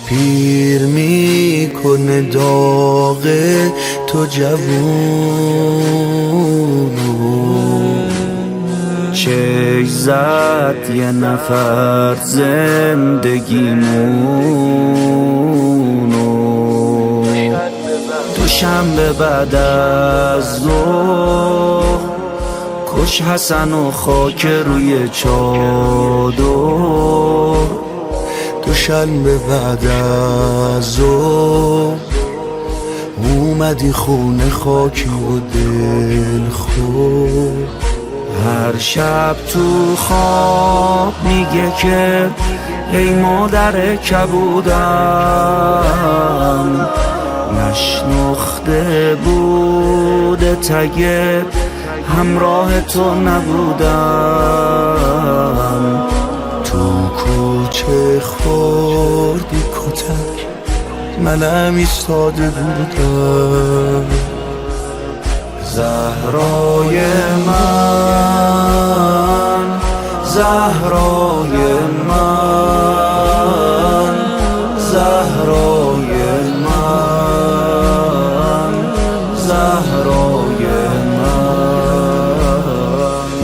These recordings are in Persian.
پیر میکنه داغ تو جوونو. چشم زد یه نفر زندگیمونو. دوشنبه بعد از ظهر کش حسن و خاک روی چادر. دوشنبه بعد از ظهر اومدی خونه خاکی و دل خور. هر شب تو خواب میگه که ای مادر کبودم، نشناخته بوده تگه همراه تو نبودم. تو کوچه خوردی کتک منم ایستاده بودم. زهرای من، زهرای من، زهرای من، زهرای من.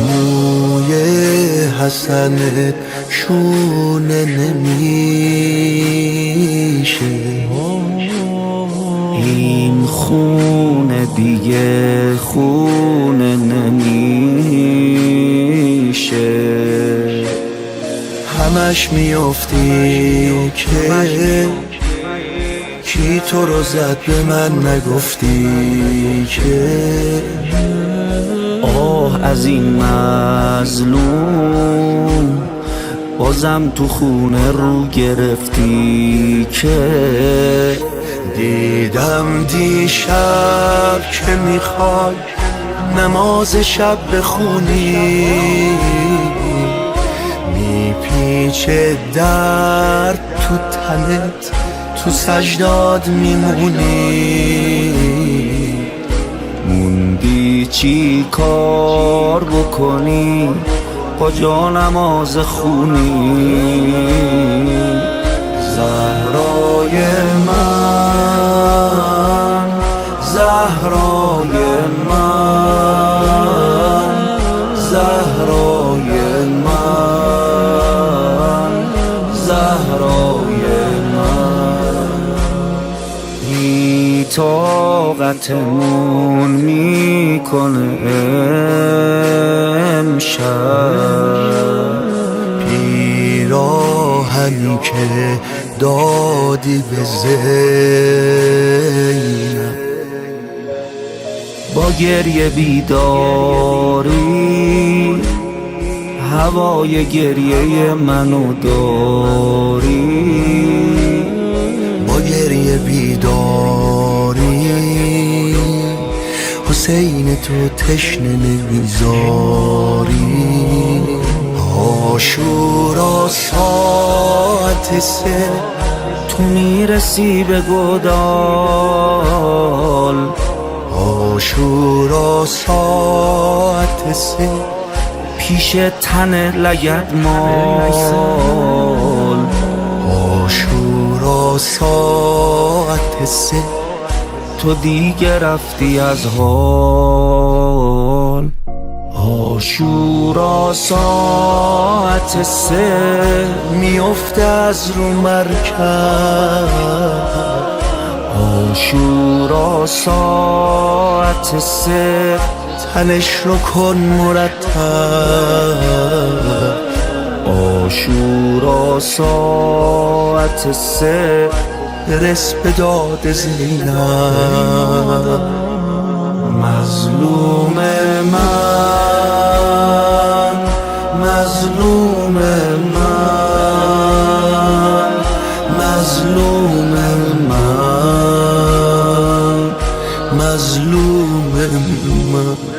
موی حسنت شونه نمیشه، این خونه دیگه خونه نمیشه. همش میافتی که کی تو رو زد به من نگفتی که. آه از این مظلوم بازم تو خونه رو گرفتی که. دیدم دیشب که میخوای نماز شب بخونی، میپیچه درد تو تنت تو سجداد میمونی. موندی چی کار بکنی کجا نماز خونی. زهرای من، زهرای من، زهرای من، زهرای من. بی طاقتمون میکنه امشب پیراهنی که دادی به زینب. با گریه بیداری هوای گریه منو داری. با گریه بیداری حسین تو تشنه نمیذاری. عاشورا ساعت 3 تو میرسی به گودال. عاشورا ساعت 3 پیش تن لگدمال. عاشورا ساعت 3 تو دیگه رفتی از حال. عاشورا ساعت 3 میفته از رو مرکب. عاشورا ساعت 3 تنش رو کن مرتب. عاشورا ساعت 3 برس به داد زینب. مظلوم من، مظلوم من، مظلوم من، مظلوم من.